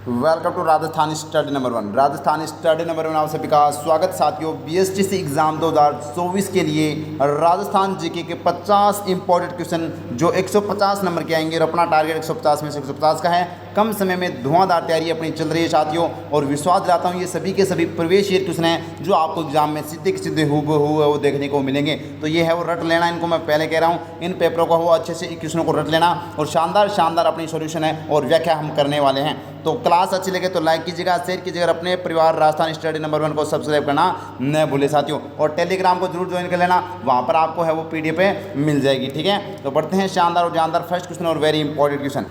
Welcome to Rajasthan study number 1। Rajasthan study number 1 आप सभी का स्वागत। साथियों, बीएसटीसी एग्ज़ाम 2024 के लिए राजस्थान जीके के 50 इंपॉर्टेंट क्वेश्चन जो 150 नंबर के आएंगे और अपना टारगेट 150 में से 150 का है। कम समय में धुआंधार तैयारी अपनी चल रही है साथियों, और विश्वास दिलाता हूँ ये सभी के सभी प्रवेश ईयर क्वेश्चन हैं जो आपको एग्जाम में सीधे के सीधे हूबहू वो देखने को मिलेंगे। तो ये है वो रट लेना, इनको मैं पहले कह रहा हूँ, इन पेपरों को वो अच्छे से क्वेश्चनों को रट लेना और शानदार अपनी सॉल्यूशन है और व्याख्या हम करने वाले हैं। तो क्लास अच्छी लगे तो लाइक कीजिएगा, शेयर कीजिएगा, अपने परिवार राजस्थान स्टडी नंबर 1 को सब्सक्राइब करना न भूले साथियों, और टेलीग्राम को जरूर ज्वाइन कर लेना, वहाँ पर आपको है वो पीडीएफ पे मिल जाएगी। ठीक है, तो बढ़ते हैं शानदार और जानदार फर्स्ट क्वेश्चन और very important question.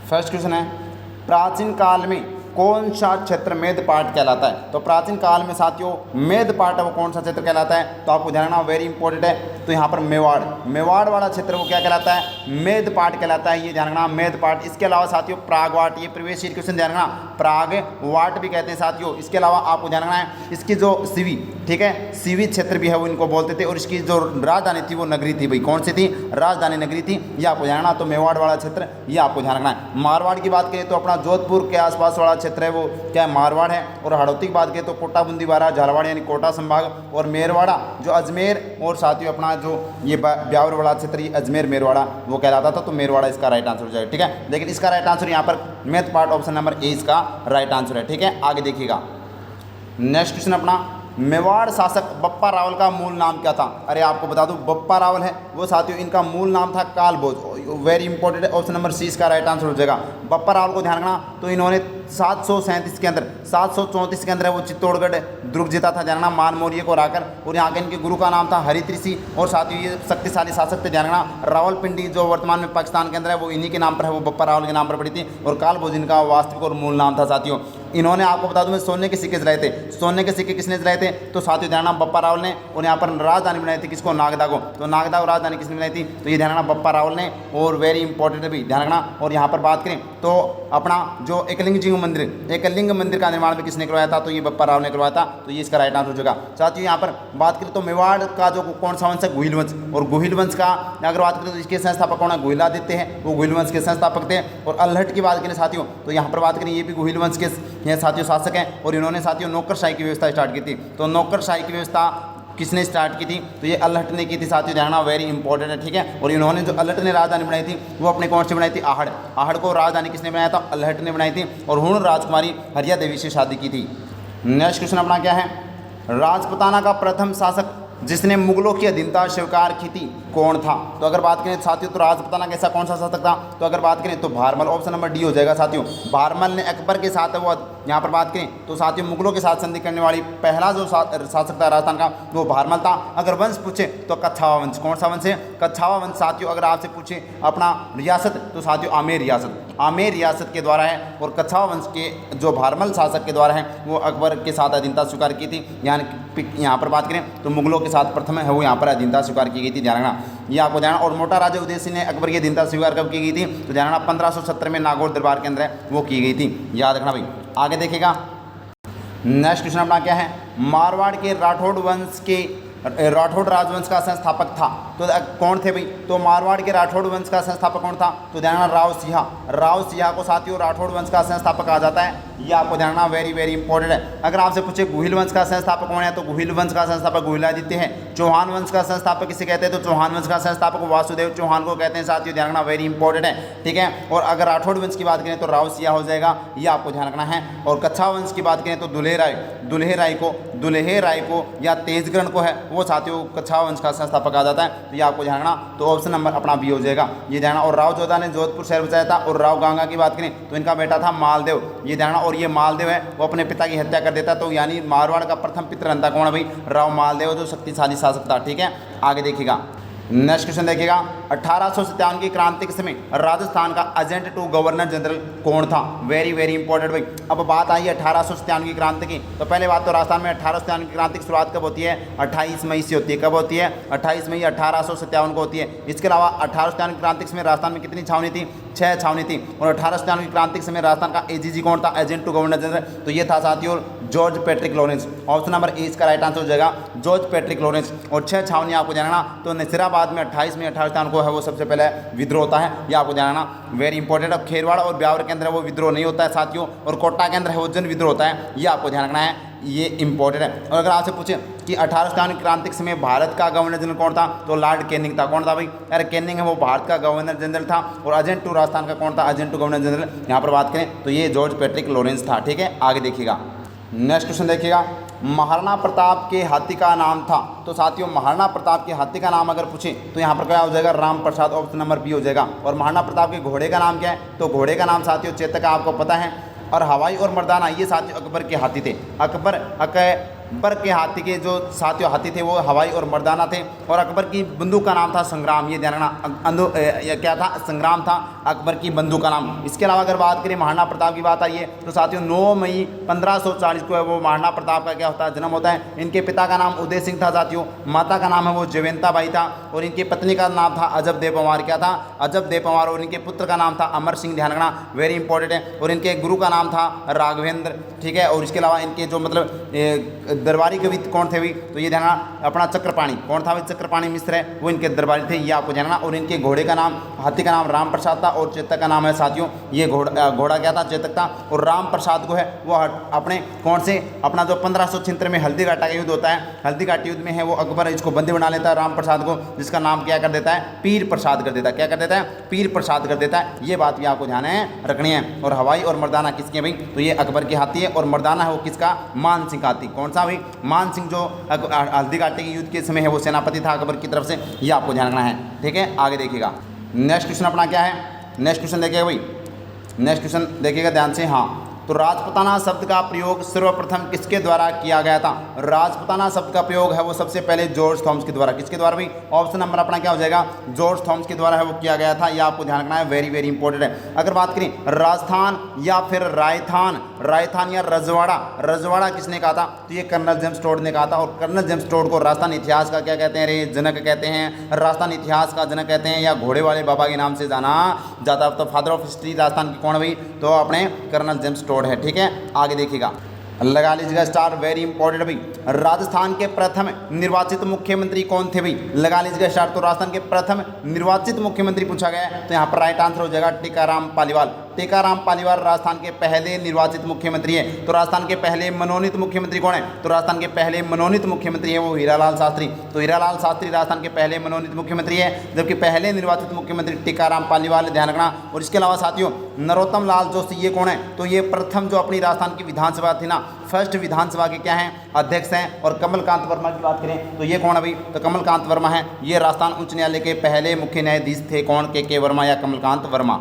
First question है, प्राचीन काल में कौन सा क्षेत्र मेदपाट कहलाता है? तो प्राचीन काल में साथियों मेदपाट है वो कौन सा क्षेत्र कहलाता है? तो आपको ध्यान रखना, वेरी इंपॉर्टेंट है। तो यहाँ पर मेवाड़ वाला क्षेत्र वो क्या कहलाता है? मेदपाट कहलाता है। ये ध्यान रखना, मेदपाट। इसके अलावा साथियों प्रागवाट, ये प्रीवियस ईयर क्वेश्चन ध्यान रखना, प्रागवाट भी कहते हैं साथियों। इसके अलावा आपको ध्यान रखना है इसकी जो सीवी, ठीक है, सीवी क्षेत्र भी है वो इनको बोलते थे, और इसकी जो राजधानी थी वो नगरी थी। भाई कौन सी थी? राजधानी नगरी थी। ये आपको ध्यान रखना। तो मेवाड़ वाला क्षेत्र ये आपको ध्यान रखना है। मारवाड़ की बात करें तो अपना जोधपुर के आसपास वाला क्षेत्र है वो क्या है? मारवाड़ है। और हड़ौती की बात करें तो कोटा बूंदीवाड़ा झालावाड़ यानी कोटा संभाग, और मेरवाड़ा जो अजमेर, और साथियों अपना जो ये ब्यावर वाला क्षेत्र ये अजमेर मेरवाड़ा वो कहलाता था। तो मेरवाड़ा इसका राइट आंसर हो जाएगा। ठीक है, लेकिन इसका राइट आंसर यहाँ पर math part option number A इसका राइट आंसर है। ठीक है, आगे देखिएगा नेक्स्ट क्वेश्चन अपना, मेवाड़ शासक बप्पा रावल का मूल नाम क्या था? अरे आपको बता दूं, बप्पा रावल है वो साथियों, इनका मूल नाम था कालभोज। वेरी इंपॉर्टेंट है, ऑप्शन नंबर सी इसका राइट आंसर हो जाएगा। बप्पा रावल को ध्यान रखना। तो इन्होंने 737 के अंदर 734 के अंदर है वो चित्तौड़गढ़ दुर्ग जीता था, ध्यान रखना, मान मौर्य को हराकर, और यहाँ के इनके गुरु का नाम था हरित्रिषि। और साथियों ये शक्तिशाली शासक थे, ध्यान रखना। रावलपिंडी जो वर्तमान में पाकिस्तान के अंदर है वो इन्हीं के नाम पर है, वो बप्पा रावल के नाम पर पड़ी थी, और कालभोज इनका वास्तविक और मूल नाम था साथियों। इन्होंने आपको बता दूं मैं सोने के सिक्के जलाए थे। सोने के सिक्के किसने जलाए थे? तो साथियों ध्यान रखना बप्पा रावल ने, और यहाँ पर राजधानी बनाई थी किसको? नागदा को। तो नागदा को राजधानी किसने बनाई थी? तो ये ध्यान रखना बप्पा रावल ने, और वेरी इंपॉर्टेंट भी ध्यान रखना। और यहाँ पर बात करें तो अपना जो एकलिंग मंदिर का निर्माण भी किसने करवाया था? तो ये बप्पा रावल ने करवाया था। तो ये इसका राइट आंसर हो जाएगा। साथियों यहाँ पर बात करें तो मेवाड़ का जो कौन सा वंश है? गुहिल वंश। और गुहिल वंश का अगर बात करें तो इसके संस्थापक कौन है? गुहिलादित्य हैं, वो गुहिल वंश के संस्थापक थे। और अल्हट की बात करें साथियों तो यहाँ पर बात करें ये भी गुहिल वंश के साथियों शासक हैं, और इन्होंने साथियों नौकरशाही की व्यवस्था स्टार्ट की थी। तो नौकरशाही की व्यवस्था किसने स्टार्ट की थी? तो ये अल्हट ने की थी साथियों, ध्यान, वेरी इंपॉर्टेंट है। ठीक है, और इन्होंने जो अल्हट ने राजधानी बनाई थी वो अपने कौन से बनाई थी? आहड़ को राजधानी किसने बनाया था? अल्हट ने बनाई थी, और हुण राजकुमारी हरिया देवी से शादी की थी। नेक्स्ट क्वेश्चन अपना क्या है, राजपुताना का प्रथम शासक जिसने मुगलों की अधीनता स्वीकार की थी कौन था? तो अगर बात करें साथियों तो राजपुताना कैसा कौन सा शासक था? तो अगर बात करें तो भारमल, ऑप्शन नंबर डी हो जाएगा साथियों। भारमल ने अकबर के साथ वो यहाँ पर बात करें तो साथियों मुगलों के साथ संधि करने वाली पहला जो शासक था राजस्थान का वो भारमल था। अगर वंश पूछे तो कच्छावा वंश, कौन सा वंश है? कच्छावा वंश साथियों। अगर आपसे पूछे अपना रियासत तो साथियों आमेर रियासत के द्वारा है, और कच्छावा वंश के जो भारमल शासक के द्वारा है वो अकबर के साथ अधीनता स्वीकार की थी। यहाँ पर बात करें तो मुगलों के साथ प्रथम है वो यहाँ पर अधीनता स्वीकार की गई थी, ध्यान रखना, ये आपको ध्यान। और मोटा राजा उदय सिंह ने अकबर की अधीनता स्वीकार कब की गई थी? तो ध्यान रखना 1570 में नागौर दरबार के अंदर वो की गई थी, याद रखना भाई। आगे देखेगा नेक्स्ट क्वेश्चन अपना क्या है, मारवाड़ के राठौड़ राजवंश का संस्थापक था तो कौन थे भाई? तो मारवाड़ के राठौड़ वंश का संस्थापक कौन था? तो ध्यान रखना राव सिंहा को साथियों राठौड़ वंश का संस्थापक कहा जाता है, ये आपको ध्यान रखना, वेरी इंपॉर्टेंट है। अगर आपसे पूछे गुहिल वंश का संस्थापक कौन है? तो गुहिल वंश का संस्थापक गुहिलादित्य है। चौहान वंश का संस्थापक किसे कहते हैं? तो चौहान वंश का संस्थापक वासुदेव चौहान को कहते हैं साथियों, ध्यान रखना, वेरी इंपॉर्टेंट है। ठीक है, और अगर राठौड़ वंश की बात करें तो राव सिंहा हो जाएगा, ये आपको ध्यान रखना है। और कच्छा वंश की बात करें तो दुल्हे राय को या तेजग्रहण को है वो साथियों कच्छा वंश का संस्थापक कहा जाता है, तो ये आपको ध्यान रखना। तो ऑप्शन नंबर अपना बी हो जाएगा, ये ध्यान। और राव जोधा ने जोधपुर शहर बचाया था। और राव गांगा की बात करें तो इनका बेटा था मालदेव, ये ध्यान। और ये मालदेव है वो अपने पिता की हत्या कर देता, तो यानी मारवाड़ का प्रथम पितृहंता कौन है भाई? राव मालदेव, जो शक्तिशाली शासक था। ठीक है, आगे देखिएगा नेक्स्ट क्वेश्चन देखिएगा, 1857 की क्रांति के समय राजस्थान का एजेंट टू गवर्नर जनरल कौन था? वेरी इंपॉर्टेंट भाई। अब बात आई 1857 की क्रांति की, तो पहले बात तो राजस्थान में 1857 की क्रांति की शुरुआत कब होती है? 28 मई से होती है। कब होती है? 28 मई 1857 को होती है। इसके अलावा 1857 की क्रांति के समय राजस्थान में कितनी छावनी थी? 6 छावनी थी। और 1897 की क्रांति के समय राजस्थान का एजीजी कौन था? एजेंट टू गवर्नर जनरल, तो ये था साथियों George Patrick Lawrence. Option number A इसका राइट आंसर हो जाएगा, जॉर्ज पैट्रिक लॉरेंस। और 6 छावनी आपको जानना, तो नसीराबाद में 28 मई 1857 को जो है वो सबसे पहले विद्रोह होता है, ये आपको ध्यान रखना, वेरी इंपॉर्टेंट। अब खेरवाड़ और ब्यावर के अंदर वो विद्रोह नहीं होता है साथियों, और कोटा के अंदर है वो जन विद्रोह होता है, ये आपको ध्यान रखना है, ये इंपॉर्टेंट है। और अगर आपसे पूछे कि 18 क्रांति के समय भारत का गवर्नर जनरल कौन था, तो लॉर्ड कैनिंग था। कौन था भाई? अरे कैनिंग है वो भारत का गवर्नर जनरल था। और एजेंट टू राजस्थान का कौन था? एजेंट टू गवर्नर जनरल यहाँ पर बात करें तो ये जॉर्ज पैट्रिक लॉरेंस था। ठीक है, आगे देखिएगा, नेक्स्ट क्वेश्चन देखिएगा, महाराणा प्रताप के हाथी का नाम था। तो साथियों महाराणा प्रताप के हाथी का नाम अगर पूछे तो यहाँ पर क्या हो जाएगा? Ram Prasad, option number B हो जाएगा। और महाराणा प्रताप के घोड़े का नाम क्या है? तो घोड़े का नाम साथियों चेतक, आपको पता है। और हवाई और मर्दाना ये साथियों अकबर के हाथी थे। अकबर के हाथी के जो साथियों हाथी थे वो हवाई और मर्दाना थे। और अकबर की बंदूक का नाम था संग्राम, ये ध्यान रखना, क्या था? संग्राम था अकबर की बंदूक का नाम। इसके अलावा अगर बात करें महाराणा प्रताप की बात आई है तो साथियों 9 मई 1540 को है वो महाराणा प्रताप का क्या होता है? जन्म होता है। इनके पिता का नाम उदय सिंह था साथियों, माता का नाम है वो जयवंता बाई था, और इनकी पत्नी का नाम था अजब देव पंवार। क्या था? अजब देव पंवार। और इनके पुत्र का नाम था अमर सिंह, ध्यान रखना, वेरी इंपॉर्टेंट है। और इनके गुरु का नाम था राघवेंद्र। ठीक है, और इसके अलावा इनके जो मतलब दरबारी कवि कौन थे भी? तो ये ध्यान अपना चक्रपाणी, कौन था भाई? चक्रपाणी मिश्र है वो इनके दरबारी थे, ये आपको जानना। और इनके घोड़े का नाम, हाथी का नाम राम प्रसाद था, और चेतक का नाम है साथियों ये घोड़ा क्या था? चेतक था। और राम प्रसाद को है वो अपने कौन से अपना जो 1576 में हल्दी घाटा का युद्ध होता है, हल्दी घाटी युद्ध में है वो अकबर इसको बंदी बना लेता है राम प्रसाद को, जिसका नाम क्या कर देता है? पीर प्रसाद कर देता है। क्या कर देता है? पीर प्रसाद कर देता है। ये बात भी आपको ध्यान है रखनी है। और हवाई और मर्दाना किसके भाई? तो ये अकबर के हाथी है। और मर्दाना है वो किसका? मान सिंह का हाथी। कौन सा भाई? मान सिंह, जो हल्दी घाटी के युद्ध के समय है वो सेनापति था अकबर की तरफ से, ये आपको ध्यान रखना है। ठीक है, आगे देखिएगा, नेक्स्ट क्वेश्चन अपना क्या है? नेक्स्ट क्वेश्चन देखिएगा भाई, नेक्स्ट क्वेश्चन देखिएगा ध्यान से। हाँ, तो राजपुताना शब्द का प्रयोग सर्वप्रथम किसके द्वारा किया गया था? राजपुताना शब्द का प्रयोग है वो सबसे पहले जॉर्ज थॉमस के द्वारा। किसके द्वारा भाई? ऑप्शन नंबर अपना क्या हो जाएगा? जॉर्ज थॉमस के द्वारा है वो किया गया था, ये आपको ध्यान रखना है, वेरी वेरी इंपॉर्टेंट है। अगर बात करें राजस्थान या फिर रायथान या रजवाड़ा किसने कहा था? तो ये कर्नल जेम्स टोड ने कहा था। और कर्नल जेम्स टोड को राजस्थान इतिहास का क्या कहते हैं? रे जनक कहते हैं, राजस्थान इतिहास का जनक कहते हैं, या घोड़े वाले बाबा के नाम से जाना जाता है। तो फादर ऑफ हिस्ट्री राजस्थान की कौन भाई? तो अपने कर्नल जेम्स टोड है। ठीक है, आगे देखिएगा, लगा लीजिएगा स्टार, वेरी इंपॉर्टेंट भाई। राजस्थान के प्रथम निर्वाचित मुख्यमंत्री कौन थे भाई? लगा लीजिएगा स्टार। तो राजस्थान के प्रथम निर्वाचित मुख्यमंत्री पूछा गया है तो यहाँ पर राइट आंसर हो जाएगा टीकाराम पालीवाल। टीकाराम पालीवाल राजस्थान के पहले निर्वाचित मुख्यमंत्री है। तो राजस्थान के पहले मनोनीत मुख्यमंत्री कौन है? तो राजस्थान के पहले मनोनीत मुख्यमंत्री है वो हीरालाल शास्त्री। तो हीरालाल शास्त्री राजस्थान के पहले मनोनीत मुख्यमंत्री है, जबकि पहले निर्वाचित मुख्यमंत्री टीकाराम पालीवाल, ध्यान रखना। और इसके अलावा साथियों नरोत्तम लाल जोशी ये कौन है? तो ये प्रथम जो अपनी राजस्थान की विधानसभा थी ना, फर्स्ट विधानसभा के क्या हैं? अध्यक्ष हैं। और कमलकांत वर्मा की बात करें तो ये कौन है भाई? तो कमलकांत वर्मा है, ये राजस्थान उच्च न्यायालय के पहले मुख्य न्यायाधीश थे। कौन? के वर्मा या कमलकांत वर्मा।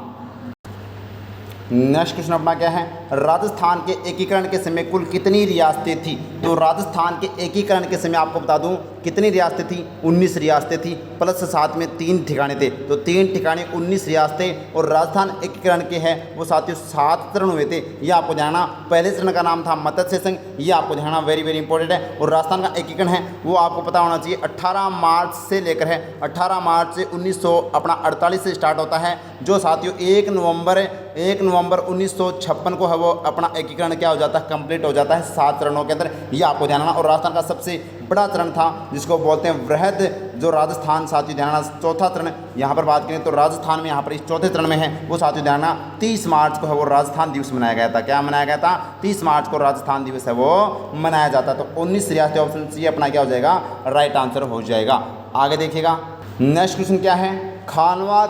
नेक्स्ट क्वेश्चन अपना क्या है? राजस्थान के एकीकरण के समय कुल कितनी रियासतें थी? तो राजस्थान के एकीकरण के समय आपको बता दूं कितनी रियासतें थी? 19 रियासतें थी, प्लस साथ में 3 ठिकाने थे। तो 3 ठिकाने 19 रियासतें। और राजस्थान एकीकरण के हैं वो साथियों 7 चरण हुए थे, ये आपको जानना। पहले चरण का नाम था मत्स्य संघ, ये आपको जानना, वेरी वेरी इंपॉर्टेंट है। और राजस्थान का एकीकरण है वो आपको पता होना चाहिए 18 मार्च से लेकर है 18 मार्च से 1948 से स्टार्ट होता है, जो साथियों 1 नवंबर 1956 को है वो अपना एकीकरण क्या हो जाता है? कंप्लीट हो जाता है 7 चरणों के अंदर, ये आपको जानना। और राजस्थान का सबसे बड़ा चरण था जिसको बोलते हैं वृहद जो राजस्थान, साथियों ध्यान, चौथा चरण यहाँ पर बात करें तो राजस्थान में यहाँ पर इस चौथे चरण में है वो साथियों ध्यान 30 मार्च को है वो राजस्थान दिवस मनाया गया था। क्या मनाया गया था? 30 मार्च को राजस्थान दिवस है वो मनाया जाता। तो 19 रियासतें, ऑप्शन सी अपना क्या हो जाएगा? राइट आंसर हो जाएगा। आगे देखिएगा, नेक्स्ट क्वेश्चन क्या है? खानवा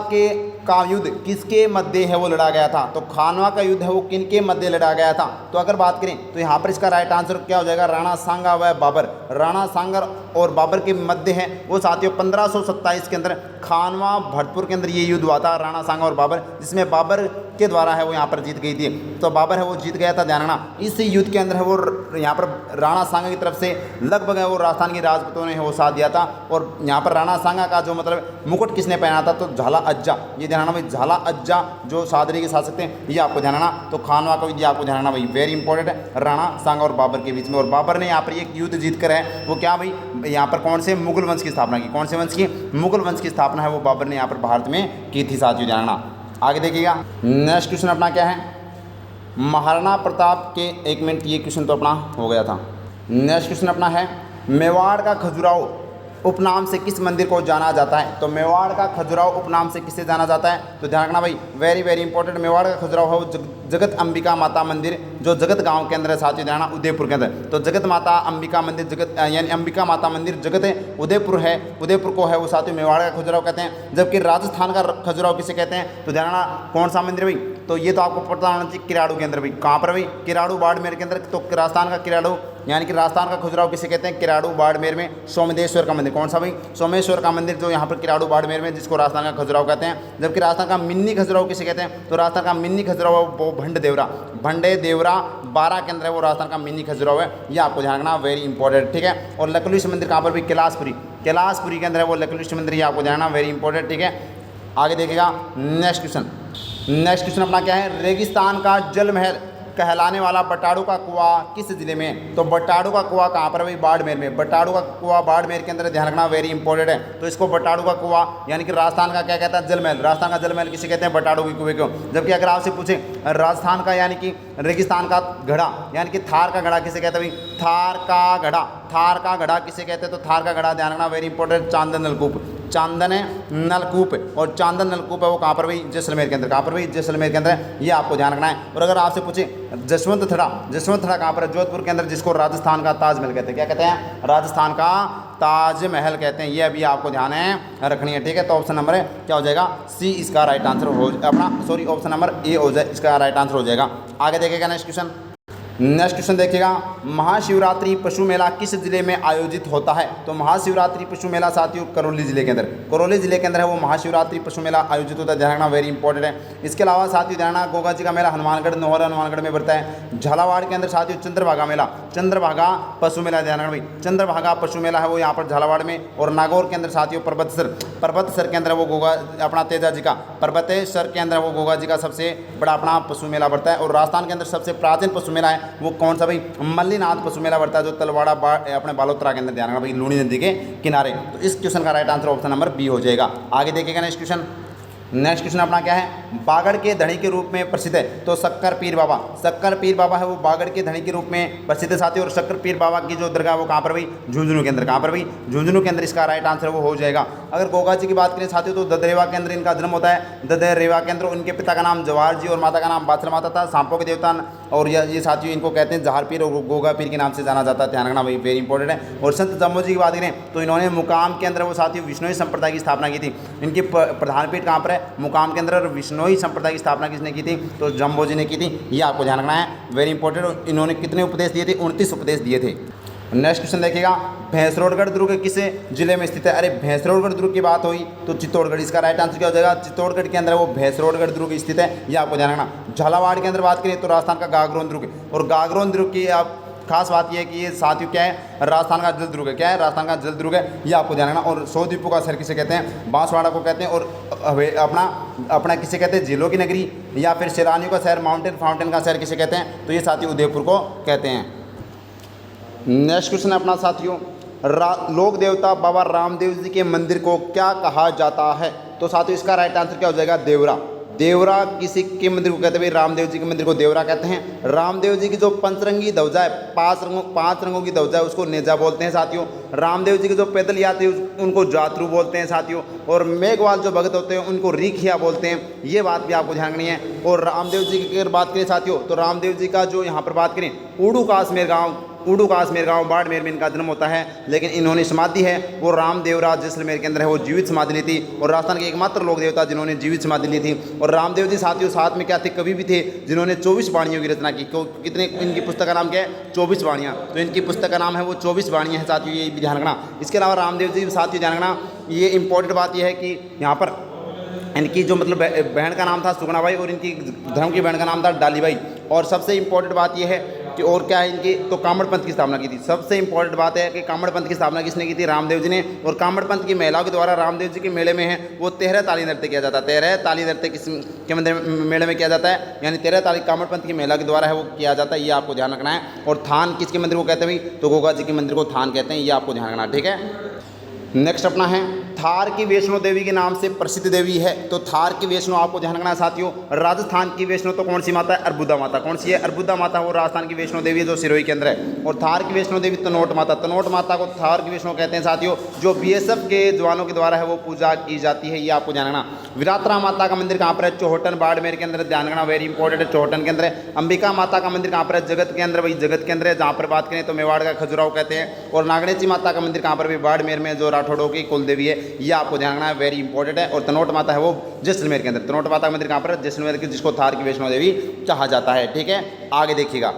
का युद्ध किसके मध्य है वो लड़ा गया था? तो खानवा का युद्ध है वो किनके मध्य लड़ा गया था? तो अगर बात करें तो यहाँ पर इसका राइट आंसर क्या हो जाएगा? राणा सांगा व बाबर। राणा सांगा और बाबर के मध्य है वो साथियों 1527 के अंदर खानवा भरतपुर के अंदर ये युद्ध हुआ था, राणा सांगा और बाबर, जिसमें बाबर के द्वारा है वो यहाँ पर जीत गई थी। तो बाबर है वो जीत गया था, ध्यान रखना। इस युद्ध के अंदर है वो यहाँ पर राणा सांगा की तरफ से लगभग है वो राजस्थान के राजपूतों ने वो साथ दिया था। और यहाँ पर राणा सांगा का जो मतलब मुकुट किसने पहना था? तो झाला अज्जा, ये ध्यान रखना भाई, झाला अज्जा जो सादरी के शासक थे, ये आपको ध्यान रखना। तो खानवा का ये आपको ध्यान रखना भाई, वेरी इंपॉर्टेंट है, राणा सांगा और बाबर के बीच में। और बाबर ने यहाँ पर एक युद्ध जीत कर है वो क्या भाई? यहाँ पर कौन से? मुगल वंश की स्थापना की। कौन से वंश की? मुगल वंश की स्थापना है वो बाबर ने यहाँ पर भारत में की थी, साथियों ध्यान रखना। आगे देखिएगा, नेक्स्ट क्वेश्चन अपना क्या है? महाराणा प्रताप के, एक मिनट, ये क्वेश्चन तो अपना हो गया था। नेक्स्ट क्वेश्चन अपना है मेवाड़ का खजुराहो उपनाम से किस मंदिर को जाना जाता है? तो मेवाड़ का खजुराहो उपनाम से किसे जाना जाता है? तो ध्यान रखना भाई, वेरी वेरी इंपॉर्टेंट। मेवाड़ का खजुराहो जगत अंबिका माता मंदिर जो जगत गांव के अंदर है साथियों, ध्यान रखना, उदयपुर के अंदर। तो जगत माता अंबिका मंदिर, जगत यानी अंबिका माता मंदिर जगत उदयपुर है, उदयपुर को है वो साथियों मेवाड़ का खजुराहो कहते हैं। जबकि राजस्थान का खजुराहो किसे कहते हैं? तो ध्यान रखना, कौन सा मंदिर भाई? तो ये तो आपको पता होना चाहिए, किराड़ू के अंदर भाई। कहाँ पर भाई? किराड़ू बाड़मेर के अंदर। तो राजस्थान का किराड़ू यानी कि राजस्थान का खजुराहो किसे कहते हैं? किराड़ू बाड़मेर में सोमेश्वर का मंदिर। कौन सा भाई? सोमेश्वर का मंदिर जो यहाँ पर किराड़ू बाड़मेर में, जिसको राजस्थान का खजुराहो कहते हैं। जबकि राजस्थान का मिन्नी खजुराहो किसे कहते हैं? तो राजस्थान का मिन्नी खजुराहो वो भंड देवरा, भंडे देवरा 12 के अंदर है वो राजस्थान का मिनी खजुराहो है। ये आपको ध्यान रखना, वेरी इंपॉर्टेंट, ठीक है। और लकलुश मंदिर कहाँ पर भी? कैलाशपुरी, कैलाशपुरी के अंदर है वो लकलुश मंदिर, ये आपको ध्यान रखना, वेरी इंपॉर्टेंट, ठीक है। आगे देखिएगा नेक्स्ट क्वेश्चन। नेक्स्ट क्वेश्चन अपना क्या है? रेगिस्तान का जल महल कहलाने वाला बटाड़ू का कुआं किस जिले में? तो बटाड़ू का कुआं कहाँ पर भाई? बाड़मेर में। बटाड़ू का कुआं बाड़मेर के अंदर, ध्यान रखना, वेरी इंपॉर्टेंट है। तो इसको बटाड़ू का कुआं यानी कि राजस्थान का क्या कहता है? जलमहल। राजस्थान का जलमहल किसे कहते हैं? बटाड़ू के कुएं को। जबकि अगर आपसे पूछे राजस्थान का यानी कि रेगिस्तान का घड़ा यानी कि थार का घड़ा किसे कहते हैं भाई? थार का घड़ा, थार का घड़ा किसे कहते हैं? तो थार का घड़ा, ध्यान रखना, वेरी इंपॉर्टेंट, चांदन नलकूप, चांदन नलकूप। और चांदन नलकूप है वो कहाँ पर भाई? जैसलमेर के अंदर। कहाँ पर भाई? जैसलमेर के अंदर, ये आपको ध्यान रखना है। और अगर आपसे पूछे जसवंत थड़ा, जसवंत थड़ा कहाँ पर है? जोधपुर के अंदर, जिसको राजस्थान का ताजमहल कहते हैं। क्या कहते हैं? राजस्थान का ताजमहल कहते हैं। ये अभी आपको ध्यान है रखनी है, ठीक है। तो ऑप्शन नंबर क्या हो जाएगा? सी इसका राइट आंसर हो अपना, सॉरी ऑप्शन नंबर ए हो जाए, इसका राइट आंसर हो जाएगा। आगे देखेगा नेक्स्ट क्वेश्चन। नेक्स्ट क्वेश्चन देखिएगा, महाशिवरात्रि पशु मेला किस जिले में आयोजित होता है? तो महाशिवरात्रि पशु मेला साथियों करौली जिले के अंदर, करौली जिले के अंदर है वो महाशिवरात्रि पशु मेला आयोजित होता है, ध्यान रखना, वेरी इंपॉर्टेंट है। इसके अलावा साथियों ध्यान रखना, गोगा जी का मेला हनुमानगढ़, नौहर हनुमानगढ़ में बढ़ता है। झालावाड़ के अंदर साथियों चंद्रभागा मेला, चंद्रभागा पशु मेला, ध्यान रखना भाई, चंद्रभागा पशु मेला है वो यहाँ पर झालावाड़ में। और नागौर के अंदर साथियों पर्वतसर के अंदर वो गोगा अपना तेजा जी का, पर्वतेश्वर के अंदर वो गोगा जी का सबसे बड़ा अपना पशु मेला बढ़ता है। और राजस्थान के अंदर सबसे प्राचीन पशु मेला है वो कौन सा भाई? मल्लीनाथ पशु मेला बढ़ता है जो तलवाड़ा अपने बालोतरा के अंदर, ध्यान रखना भाई, लूनी नदी के किनारे। तो इस क्वेश्चन का right answer option number B हो जाएगा। आगे देखिएगा नेक्स्ट क्वेश्चन। नेक्स्ट क्वेश्चन अपना क्या है? बागड़ के धनी के रूप में प्रसिद्ध है। तो शक्कर पीर बाबा, शक्कर पीर बाबा है वो बागड़ के धनी के रूप में प्रसिद्ध है साथियों। और शक्कर पीर बाबा की जो दरगाह वो कहाँ पर भाई? झुंझुनू के अंदर। कहाँ पर भाई? झुंझुनू के अंदर, इसका राइट आंसर वो हो जाएगा। अगर गोगा जी की बात करें साथियों तो ददरेवा के अंदर इनका जन्म होता है। ददरेवा के अंदर उनके पिता का नाम जवाहर जी और माता का नाम बाछल माता था, सांपों के देवता। और ये साथियों इनको कहते हैं जहार पीर और गोगा पीर के नाम से जाना जाता है, ध्यान रखना भाई, वेरी इंपॉर्टेंट है। और संत जम्मू जी की बात करें तो इन्होंने मुकाम के अंदर वो साथियों विष्णोई संप्रदाय की स्थापना की थी। इनकी प्रधान पीठ कहाँ पर है? मुकाम के अंदर। विष्णोई संप्रदाय की स्थापना किसने की थी? तो जम्बो जी ने की थी, ये आपको ध्यान रखना है, वेरी इंपॉर्टेंट। इन्होंने कितने उपदेश दिए थे? 29 उपदेश दिए थे। नेक्स्ट क्वेश्चन देखिएगा, भैंसरोडगढ़ दुर्ग किस जिले में स्थित है? अरे भैंसरोडगढ़ दुर्ग की बात हुई तो चित्तौड़गढ़, इसका राइट आंसर क्या हो जाएगा? चित्तौड़गढ़ के अंदर वो भैंसरोडगढ़ दुर्ग स्थित है, ये आपको ध्यान रखना। झालावाड़ के अंदर बात करें तो राजस्थान का गागरोन दुर्ग। और गागरोन दुर्ग की आप खास बात यह है कि ये साथियों क्या है? राजस्थान का जल दुर्ग है। क्या है? राजस्थान का जल दुर्ग है, ये आपको ध्यान रखना। और 100 द्वीपों का शहर किसे कहते हैं? बांसवाड़ा को कहते हैं। और अपना किसे कहते हैं? झीलों की नगरी या फिर सैलानियों का शहर, माउंटेन फाउंटेन का शहर किसे कहते हैं? तो ये साथियों उदयपुर को कहते हैं। नेक्स्ट क्वेश्चन है अपना साथियों, लोक देवता बाबा रामदेव जी के मंदिर को क्या कहा जाता है? तो साथियों इसका राइट आंसर क्या हो जाएगा? देवरा। देवरा किसी के मंदिर को कहते हैं भाई? रामदेव जी के मंदिर को देवरा कहते हैं। रामदेव जी की जो पंचरंगी ध्वजा है, पांच रंगों की ध्वजा है, उसको नेजा बोलते हैं साथियों। रामदेव जी के जो पैदल यात्री उनको जातरू बोलते हैं साथियों। और मेघवाल जो भगत होते हैं उनको रिखिया बोलते हैं, ये बात भी आपको ध्यान रखनी है। और रामदेव जी की अगर बात करें साथियों तो रामदेव जी का जो यहाँ पर बात करें उड़ू काश्मीर गांव बाड़मेर में इनका जन्म होता है। लेकिन इन्होंने समाधि है वो रामदेवराज जैसलमेर के अंदर है, वो जीवित समाधि ली थी। और राजस्थान के एकमात्र लोक देवता जिन्होंने जीवित समाधि ली थी। और रामदेव जी साथियों साथ में क्या थे? कवि भी थे जिन्होंने 24 वाणियों की रचना की। कितने? इनकी पुस्तक का नाम क्या है? 24 वाणियाँ। तो इनकी पुस्तक का नाम है वो 24 वाणियाँ हैं साथियों, ये भी ध्यान रखना। इसके अलावा रामदेव जी साथियों ध्यान रखना, ये इंपॉर्टेंट बात यह है कि यहाँ पर इनकी जो मतलब बहन का नाम था सुगुणाबाई और इनकी धर्म की बहन का नाम था डालीबाई। और सबसे इंपॉर्टेंट बात यह है कि और क्या है इनकी, तो कामड़ पंथ की स्थापना की थी। सबसे इंपॉर्टेंट बात है कि कामड़ पंथ की स्थापना किसने की थी? रामदेव जी ने। और कामड़ पंथ की महिलाओं के द्वारा रामदेव जी के मेले में है वो 13 ताली नृत्य किया जाता है। 13 ताली नृत्य किस के मंदिर मेले में किया जाता है? यानी 13 ताली कामड़ पंथ की महिला के द्वारा है वो किया जाता है, ये आपको ध्यान रखना है। और थान किसके मंदिर को कहते हैं भाई? तो गोगा जी के मंदिर को थान कहते हैं, ये आपको ध्यान रखना, ठीक है। नेक्स्ट अपना है थार की वैष्णो देवी के नाम से प्रसिद्ध देवी है। तो थार की वैष्णो आपको ध्यान रखना है साथियों। राजस्थान की वैष्णो तो कौन सी माता है? अर्बुदा माता। कौन सी है? अर्बुदा माता। वो राजस्थान की वैष्णो देवी है जो सिरोही के अंदर है। और थार की वैष्णो देवी तनोट माता। तनोट माता को थार की वैष्णो कहते हैं साथियों, जो बीएसएफ के जवानों के द्वारा है वो पूजा की जाती है, ये आपको ध्यान रखना। विरात्रा माता का मंदिर कहाँ पर है? चौहटन बाड़मेर के अंदर, ध्यान रखना, वेरी इंपॉर्टेंट है, चौहटन के अंदर है। अंबिका माता का मंदिर कहाँ पर है? जगत के अंदर, वही जगत के अंदर है। जहाँ पर बात करें तो मेवाड़ का खजुराहो कहते हैं। और नागणेची माता का मंदिर कहाँ पर? भी बाड़मेर में, जो राठौड़ों की कुल देवी है, ये आपको ध्यान रखना है, वेरी इंपॉर्टेंट है। और तनोट माता है वो जैसलमेर के अंदर। तनोट माता का मंदिर कहाँ पर है? जैसलमेर की, जिसको थार की वैष्णो देवी कहा जाता है। ठीक है, आगे देखिएगा।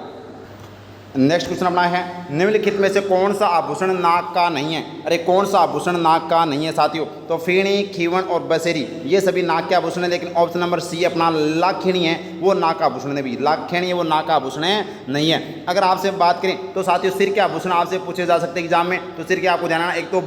नेक्स्ट क्वेश्चन अपना है, निम्नलिखित में से कौन सा आभूषण नाक का नहीं है? अरे कौन सा आभूषण नाक का नहीं है साथियों? तो फेणी, खीवन और बसेरी ये सभी नाक के आभूषण है, लेकिन ऑप्शन नंबर सी अपना लाखेणी है वो नाक का आभूषण है। भी लाखेणी है वो नाक का आभूषण नहीं है। अगर आपसे बात करें तो साथियों सिर के आभूषण आपसे पूछे जा सकते हैं एग्जाम में। तो सिर के आपको ध्यान रखना, एक तो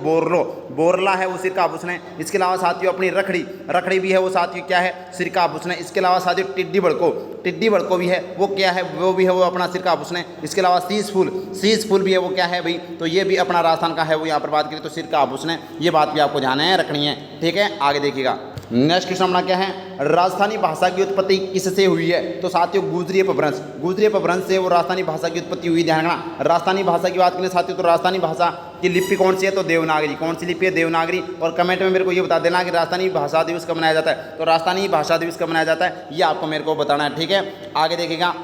बोरला है वो सिर का आभूषण है। इसके अलावा साथियों अपनी रखड़ी भी है वो साथियों क्या है? सिर का आभूषण है। इसके अलावा साथियों टिड्डी बड़को भी है वो क्या है? वो भी है वो अपना सिर का आभूषण है। इसके अलावा शीश फूल भी है वो क्या है भाई? तो ये भी अपना राजस्थान का है। वो यहाँ पर बात करें तो सिर का आभूषण है। ये बात भी आपको ध्यान है रखनी है। ठीक है, आगे देखिएगा। नेक्स्ट क्वेश्चन अपना क्या है, राजस्थानी भाषा की उत्पत्ति किससे हुई है? तो साथियों गुजरी अपभ्रंश से वो राजस्थानी भाषा की उत्पत्ति हुई। ध्यान रखना, राजस्थानी भाषा की बात करें साथियों तो राजस्थानी भाषा की लिपि कौन सी है? तो देवनागरी। कौन सी लिपि है? देवनागरी। और कमेंट में मेरे को ये बता देना कि राजस्थानी भाषा दिवस कब मनाया जाता है। तो राजस्थानी भाषा दिवस कब मनाया जाता है ये आपको मेरे को बताना है। ठीक है, आगे देखिएगा।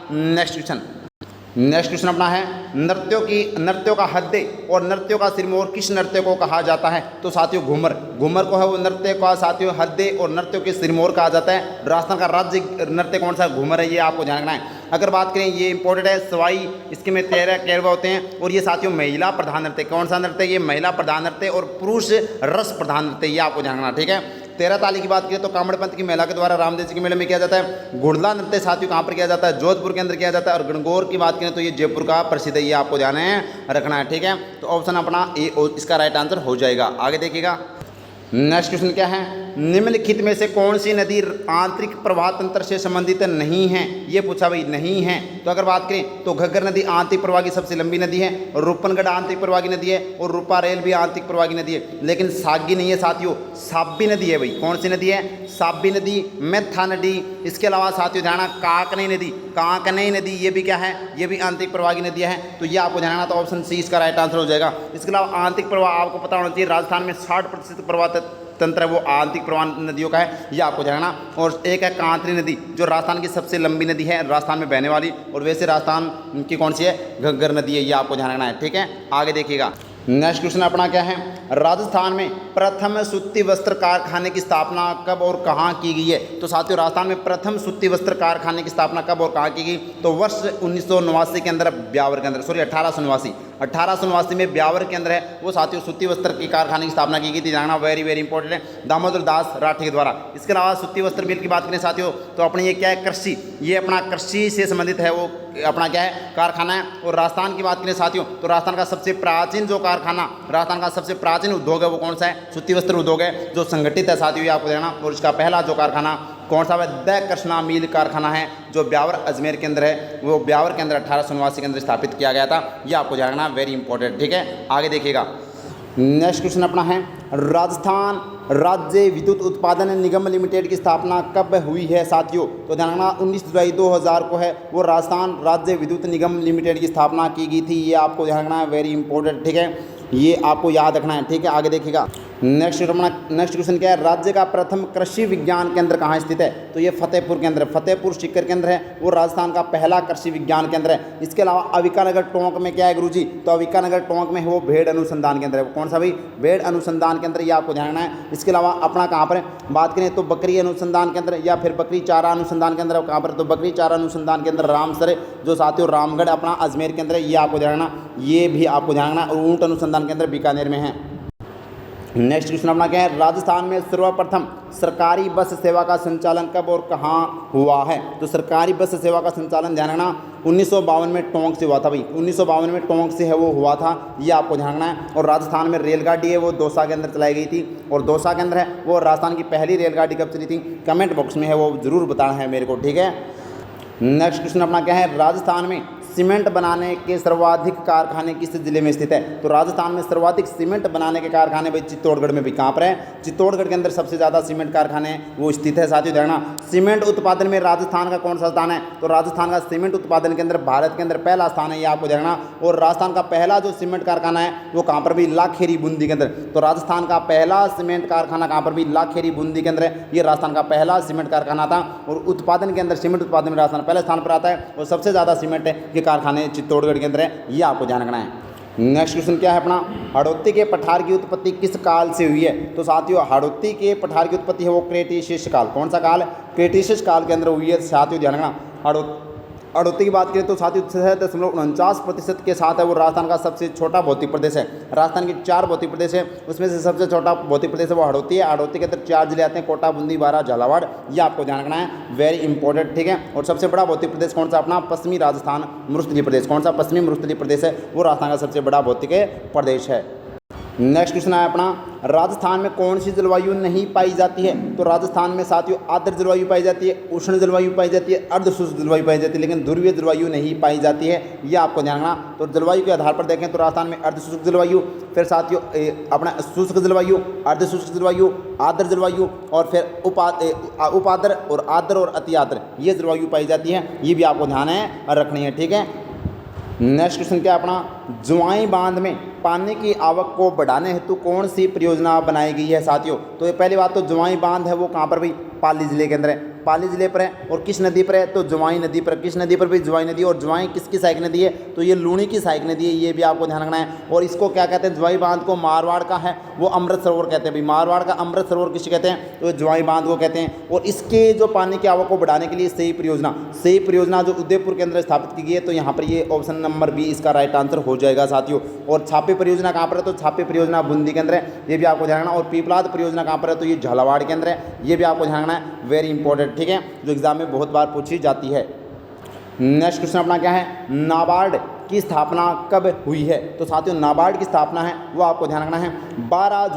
नेक्स्ट क्वेश्चन अपना है, नृत्यों का हद्दे और नृत्यों का सिरमौर किस नृत्य को कहा जाता है? तो साथियों घूमर को है वो नृत्य का साथियों हद्दे और नृत्यों के सिरमौर कहा जाता है। राजस्थान का राज्य नृत्य कौन सा? घूमर है, ये आपको ध्यान रखना है। अगर बात करें ये इंपॉर्टेंट है, सवाई इसके में 13 कैरवा होते हैं। और ये साथियों महिला प्रधान नृत्य। कौन सा नृत्य? ये महिला प्रधान नृत्य और पुरुष रस प्रधान नृत्य, ये आपको ध्यान रखना। ठीक है, 13 ताली की बात करें तो कामड़पंथ की महिला के द्वारा रामदेव जी के मेले में किया जाता है। घुड़ला नृत्य साथियों कहाँ पर किया जाता है? जोधपुर के अंदर किया जाता है। और गणगौर की बात करें तो ये जयपुर का प्रसिद्ध है, ये आपको ध्यान रखना है। ठीक है, तो ऑप्शन अपना ए इसका राइट आंसर हो जाएगा। आगे देखिएगा। नेक्स्ट क्वेश्चन क्या है, निम्नलिखित में से कौन सी नदी आंतरिक प्रवाह तंत्र से संबंधित नहीं है? ये पूछा भाई, नहीं है। तो अगर बात करें तो घग्गर नदी आंतरिक प्रवाह की सबसे लंबी नदी है। और रूपनगढ़ आंतरिक प्रवाह की नदी है। और रूपारेल भी आंतरिक प्रवाह की नदी है। लेकिन सागी नहीं है साथियों, साबी नदी है भाई। कौन सी नदी है? साबी नदी, मेथा नदी। इसके अलावा साथियों ध्यान, कांकनई नदी ये भी क्या है? ये भी आंतरिक प्रवाह की नदी है। तो ये आपको ध्यान, तो ऑप्शन सी इसका राइट आंसर हो जाएगा। इसके अलावा आंतरिक प्रवाह आपको पता होना चाहिए, राजस्थान में 60% प्रवाह तंत्र है वो आंतरिक प्रवाह नदियों का है, ये आपको जानना। और एक है कांतरी नदी जो राजस्थान की सबसे लंबी नदी है, राजस्थान में बहने वाली। और वैसे राजस्थान की कौन सी है? घग्गर नदी है, ये आपको ध्यान रखना है। ठीक है, आगे देखिएगा। नेक्स्ट क्वेश्चन अपना क्या है, राजस्थान में प्रथम सूती वस्त्र कारखाने की स्थापना कब और कहाँ की गई है? तो साथियों राजस्थान में प्रथम सूती वस्त्र कारखाने की स्थापना कब और कहाँ की गई? तो वर्ष 1989 के अंदर ब्यावर के अंदर, सॉरी 1889 में ब्यावर के अंदर है वो साथियों सूती वस्त्र की कारखाने की स्थापना की गई थी। जानना वेरी इंपॉर्टेंट है, दामोदर दास राठी के द्वारा। इसके अलावा सूती वस्त्र मिल की बात करें साथियों तो अपनी ये क्या है? कृषि, ये अपना कृषि से संबंधित है वो अपना क्या है? कारखाना है। और राजस्थान की बात करें साथियों तो राजस्थान का सबसे प्राचीन जो कारखाना, राजस्थान का सबसे प्राचीन उद्योग है वो कौन सा है? सूती वस्त्र उद्योग है जो संगठित है साथियों, ये आपको देना। और इसका पहला जो कारखाना कौन सा है? द कृष्णा मिल कारखाना है जो ब्यावर अजमेर के अंदर है। वो ब्यावर के अंदर 1889 के अंदर स्थापित किया गया था, ये आपको जानना वेरी इंपॉर्टेंट। ठीक है, आगे देखिएगा। नेक्स्ट क्वेश्चन अपना है, राजस्थान राज्य विद्युत उत्पादन निगम लिमिटेड की स्थापना कब हुई है साथियों? तो ध्यान रखना 19 जुलाई 2000 को है वो राजस्थान राज्य विद्युत निगम लिमिटेड की स्थापना की गई थी, ये आपको ध्यान रखना है वेरी इंपॉर्टेंट। ठीक है, ये आपको याद रखना है। ठीक है, आगे देखिएगा। नेक्स्ट क्वेश्चन क्या है, राज्य का प्रथम कृषि विज्ञान केंद्र कहाँ स्थित है? तो ये फतेहपुर के अंदर, फतेहपुर सीकर के अंदर है वो राजस्थान का पहला कृषि विज्ञान केंद्र है। इसके अलावा अविकानगर टोंक में क्या है गुरुजी? तो अविकानगर टोंक में है वो भेड़ अनुसंधान केंद्र है। कौन सा भाई? भेड़ अनुसंधान केंद्र, ये आपको ध्यान रखना है। इसके अलावा अपना कहाँ पर बात करें तो बकरी अनुसंधान केंद्र या फिर बकरी चारा अनुसंधान केंद्र कहाँ पर? तो बकरी चारा अनुसंधान केंद्र रामसर जो साथियों रामगढ़ अपना अजमेर के अंदर है, ये आपको ध्यान रखना, ये भी आपको ध्यान रखना। और ऊँट अनुसंधान केंद्र बीकानेर में है। नेक्स्ट क्वेश्चन अपना क्या है, राजस्थान में सर्वप्रथम सरकारी बस सेवा का संचालन कब और कहाँ हुआ है? तो सरकारी बस सेवा का संचालन ध्यान रखना 1952 में टोंक से हुआ था भाई, 1952 में टोंक से है वो हुआ था, ये आपको ध्यान रखना है। और राजस्थान में रेलगाड़ी है वो दौसा के अंदर चलाई गई थी। और दौसा के अंदर है वो राजस्थान की पहली रेलगाड़ी कब चली थी? कमेंट बॉक्स में है वो ज़रूर बताना है मेरे को। ठीक है, नेक्स्ट क्वेश्चन अपना क्या है, राजस्थान में सीमेंट बनाने के सर्वाधिक कारखाने किस जिले में स्थित है? तो राजस्थान में सर्वाधिक सीमेंट बनाने के कारखाने भाई चित्तौड़गढ़ में भी कहाँ पर है? चित्तौड़गढ़ के अंदर सबसे ज़्यादा सीमेंट कारखाने वो स्थित है। साथियों ध्यान रखना, सीमेंट उत्पादन में राजस्थान का कौन सा स्थान है? तो राजस्थान का सीमेंट उत्पादन के अंदर भारत के अंदर पहला स्थान है, ये आपको देखना। और राजस्थान का पहला जो सीमेंट कारखाना है वो कहाँ पर भी? लाखेरी बूंदी के अंदर। तो राजस्थान का पहला सीमेंट कारखाना कहाँ पर भी? लाखेरी बूंदी के अंदर है। ये राजस्थान का पहला सीमेंट कारखाना था और उत्पादन के अंदर सीमेंट उत्पादन में राजस्थान पहले स्थान पर आता है और सबसे ज़्यादा सीमेंट के कारखाने चित्तौड़गढ़ के अंदर है, ये आपको ध्यान रखना है। नेक्स्ट क्वेश्चन क्या है अपना? हड़ौती के पठार की उत्पत्ति किस काल से हुई है? तो साथियों हड़ौती के पठार की उत्पत्ति है वो क्रेटेशियस काल। कौन सा काल? क्रेटेशियस काल के अंदर हुई है। साथियों ध्यान रखना, हड़ौती की बात करें तो साथियों 6.49% के साथ है वो राजस्थान का सबसे छोटा भौतिक प्रदेश है। राजस्थान के 4 भौतिक प्रदेश है, उसमें से सबसे छोटा भौतिक प्रदेश है वो हड़ौती है। हड़ौती के अंदर 4 जिले आते हैं, कोटा, बूंदी, बारा, झालावाड़, ये आपको ध्यान रखना है, वेरी इंपॉर्टेंट, ठीक है। और सबसे बड़ा भौतिक प्रदेश कौन सा? अपना पश्चिमी राजस्थान मरुस्थलीय प्रदेश। कौन सा? पश्चिमी मरुस्थलीय प्रदेश है, वो राजस्थान का सबसे बड़ा भौतिक प्रदेश है। नेक्स्ट क्वेश्चन है अपना, राजस्थान में कौन सी जलवायु नहीं पाई जाती है? तो राजस्थान में साथियों आर्द्र जलवायु पाई जाती है, उष्ण जलवायु पाई जाती है, अर्धशुष्क जलवायु पाई जाती है, लेकिन ध्रुवीय जलवायु नहीं पाई जाती है, ये आपको ध्यान रखना। तो जलवायु के आधार पर देखें तो राजस्थान में अर्धशुष्क जलवायु, फिर साथियों अपना शुष्क जलवायु, अर्धशुष्क जलवायु, आर्द्र जलवायु और फिर उपाद्र और आर्द्र और अति आर्द्र, ये जलवायु पाई जाती है, ये भी आपको ध्यान है रखनी है, ठीक है। नेक्स्ट क्वेश्चन क्या अपना, जुआई बांध में पानी की आवक को बढ़ाने हेतु कौन सी परियोजना बनाई गई है? साथियों तो ये पहली बात तो जुआई बांध है वो कहाँ पर भी? पाली जिले के अंदर है, पाली जिले पर है। और किस नदी पर है? तो जुआई नदी पर। किस नदी पर भी? जुआई नदी। और जुआई किसकी सहायक नदी है? तो ये लूणी की सहायक नदी है, ये भी आपको ध्यान रखना है। और इसको क्या कहते हैं? जुआई बांध को मारवाड़ का है वो अमृत सरोवर कहते हैं भाई। मारवाड़ का अमृत सरोवर किसे कहते हैं? तो जुआई बांध को कहते हैं। और इसके जो पानी की आवक को बढ़ाने के लिए सही परियोजना जो उदयपुर के अंदर स्थापित की गई है, तो यहाँ पर ये ऑप्शन नंबर बी इसका राइट आंसर हो जाएगा साथियों। और छापे परियोजना कहाँ पर है? तो छापे परियोजना बूंदी के अंदर है, ये भी आपको ध्यान रखना। और पीपलाद परियोजना कहाँ पर है? तो ये झालावाड़ के अंदर है, ये भी आपको ध्यान रखना है, वेरी इंपॉर्टेंट, ठीक है, जो एग्जाम में बहुत बार पूछी जाती है। नेक्स्ट क्वेश्चन अपना क्या है? नाबार्ड की स्थापना कब हुई है? तो साथियों नाबार्ड की स्थापना है वो आपको ध्यान रखना है 12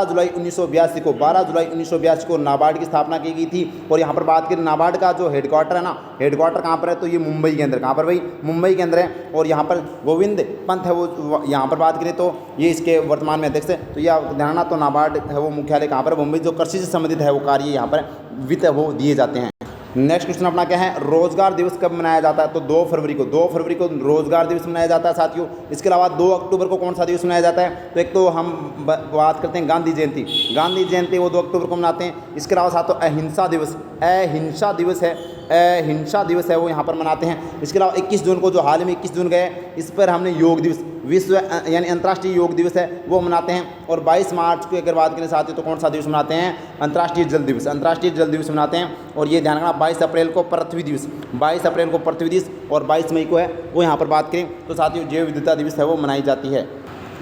जुलाई 1982 को 12 जुलाई 1982 को नाबार्ड की स्थापना की गई थी। और यहाँ पर बात करें नाबार्ड का जो हेडक्वार्टर है ना, हेडक्वार्टर कहाँ पर है? तो ये मुंबई के अंदर। कहाँ पर भाई? मुंबई के अंदर है। और यहाँ पर गोविंद पंत है वो, यहाँ पर बात करें तो ये इसके वर्तमान में अध्यक्ष है। तो ये ध्यान रखना, तो नाबार्ड है वो मुख्यालय कहाँ पर? मुंबई। जो कृषि से संबंधित है वो कार्य यहाँ पर वित्त वो दिए जाते हैं। नेक्स्ट क्वेश्चन अपना क्या है? रोजगार दिवस कब मनाया जाता है? तो 2 फरवरी को रोजगार दिवस मनाया जाता है साथियों। इसके अलावा 2 अक्टूबर को कौन सा दिवस मनाया जाता है? तो एक तो हम बात करते हैं गांधी जयंती वो 2 अक्टूबर को मनाते हैं। इसके अलावा साथियों अहिंसा दिवस है वो यहाँ पर मनाते हैं। इसके अलावा 21 जून को जो हाल में 21 जून गए, इस पर हमने योग दिवस, विश्व यानी अंतर्राष्ट्रीय योग दिवस है वो मनाते हैं। और 22 मार्च को अगर बात करें साथियों तो कौन सा दिवस मनाते हैं? अंतर्राष्ट्रीय जल दिवस मनाते हैं। और ये ध्यान रखना 22 अप्रैल को पृथ्वी दिवस और 22 मई को है वो यहाँ पर बात करें तो साथियों जैव विविधता दिवस है वो मनाई जाती है।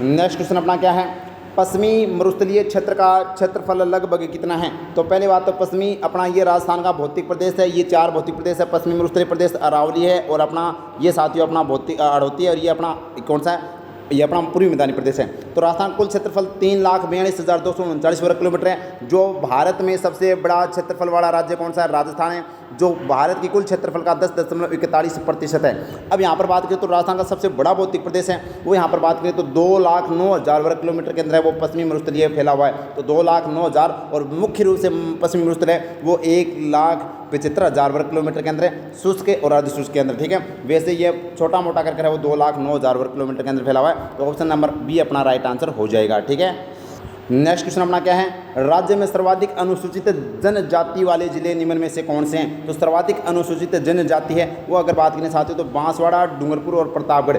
नेक्स्ट क्वेश्चन अपना क्या है? पश्चिमी मरुस्थलीय क्षेत्र का क्षेत्रफल लगभग कितना है? तो पहले बात तो पश्चिमी अपना ये राजस्थान का भौतिक प्रदेश है, ये 4 भौतिक प्रदेश है। पश्चिमी मरुस्थलीय प्रदेश अरावली है और अपना ये साथियों अपना भौतिक हड़ौती है। और ये अपना कौन सा है? ये अपना पूर्वी मैदानी प्रदेश है। तो राजस्थान कुल क्षेत्रफल 3,42,239 वर्ग किलोमीटर है। जो भारत में सबसे बड़ा क्षेत्रफल वाला राज्य कौन सा है? राजस्थान है, जो भारत की कुल क्षेत्रफल का 10.41% है। अब यहाँ पर बात करें तो राजस्थान का सबसे बड़ा भौतिक प्रदेश है वो यहाँ पर बात करें तो 2,09,000 वर्ग किलोमीटर के अंदर है वो पश्चिमी मरुस्थलीय फैला हुआ है। तो 2,09,000 और मुख्य रूप से पश्चिमी मरुस्थल है वो 1,75,000 वर्ग किलोमीटर के अंदर है, शुष्क और अर्धशुष्क के अंदर, ठीक है। वैसे ये छोटा मोटा करके है वो 2,09,000 वर्ग किलोमीटर के अंदर फैला हुआ है। तो ऑप्शन नंबर बी अपना राइट आंसर हो जाएगा, ठीक है। नेक्स्ट क्वेश्चन अपना क्या है? राज्य में सर्वाधिक अनुसूचित जनजाति वाले जिले निम्न में से कौन से हैं? तो सर्वाधिक अनुसूचित जनजाति है वो अगर बात करें साथियों तो बांसवाड़ा, डूंगरपुर और प्रतापगढ़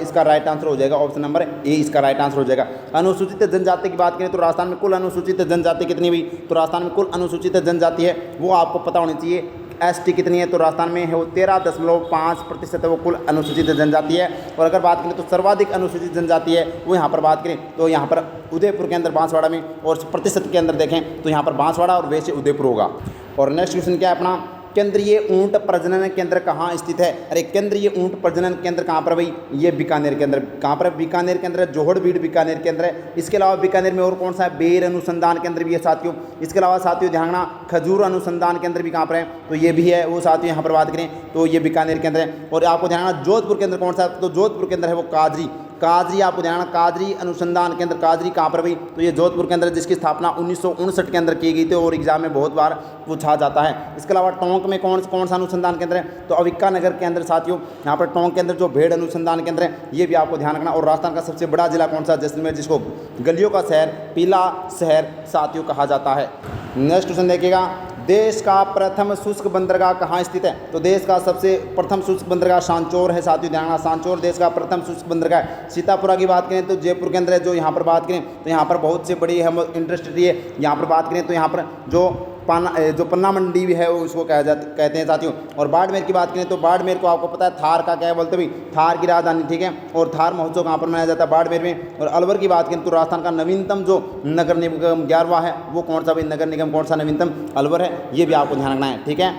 इसका राइट आंसर हो जाएगा। ऑप्शन नंबर ए इसका राइट आंसर हो जाएगा। अनुसूचित जनजाति की बात करें तो राजस्थान में कुल अनुसूचित जनजाति कितनी हुई? तो राजस्थान में कुल अनुसूचित जनजाति है वो आपको पता होनी चाहिए। एसटी कितनी है? तो राजस्थान में है वो 13.5% है वो कुल अनुसूचित जनजाति है। और अगर बात करें तो सर्वाधिक अनुसूचित जनजाति है वो यहाँ पर बात करें तो यहाँ पर उदयपुर के अंदर बांसवाड़ा में, और प्रतिशत के अंदर देखें तो यहाँ पर बांसवाड़ा और वैसे उदयपुर होगा। और नेक्स्ट क्वेश्चन क्या है अपना? केंद्रीय ऊंट प्रजनन केंद्र कहाँ स्थित है? अरे केंद्रीय ऊंट प्रजनन केंद्र कहाँ पर भाई? ये बीकानेर केंद्र। कहाँ पर? बीकानेर केंद्र, जोहड़बीड़ बीकानेर केंद्र है। इसके अलावा बीकानेर में और कौन सा है? बेर अनुसंधान केंद्र भी है साथियों। इसके अलावा साथियों ध्यान रखना, खजूर अनुसंधान केंद्र भी कहाँ पर है? तो ये भी है वो साथियों। यहाँ पर बात करें तो ये बीकानेर केंद्र है। और आपको ध्यान रखना जोधपुर केंद्र कौन सा? तो जोधपुर केंद्र है वो काजरी। काजरी आपको ध्यान रखना, काजरी अनुसंधान केंद्र काजरी कहाँ पर भाई? तो ये जोधपुर के अंदर, जिसकी स्थापना 1959 के अंदर की गई थी और एग्जाम में बहुत बार पूछा जाता है। इसके अलावा टोंक में कौन सा अनुसंधान केंद्र है? तो अविक्का नगर के अंदर साथियों यहाँ पर टोंक के अंदर जो भेड़ अनुसंधान केंद्र है ये भी आपको ध्यान रखना। और राजस्थान का सबसे बड़ा जिला कौन सा? जैसलमेर, जिसको गलियों का शहर, पीला शहर साथियों कहा जाता है। नेक्स्ट क्वेश्चन देखिएगा, देश का प्रथम शुष्क बंदरगाह कहाँ स्थित है? तो देश का सबसे प्रथम शुष्क बंदरगाह सांचौर है साथियों। ध्यान रखना, सांचौर देश का प्रथम शुष्क बंदरगाह है। सीतापुरा की बात करें तो जयपुर के अंदर है। जो यहाँ पर बात करें तो यहाँ पर बहुत से बड़ी हम इंडस्ट्री है। यहाँ पर बात करें तो यहाँ पर जो पन्ना मंडी भी है वो उसको कहते हैं साथियों। और बाड़मेर की बात करें तो बाड़मेर को आपको पता है थार का क्या है बोलते भाई? थार की राजधानी, ठीक है। और थार महोत्सव कहाँ पर मनाया जाता है? बाड़मेर में। और अलवर की बात करें तो राजस्थान का नवीनतम जो नगर निगम 11वां है वो कौन सा भाई? नगर निगम कौन सा नवीनतम? अलवर है। ये भी आपको ध्यान रखना है, ठीक है।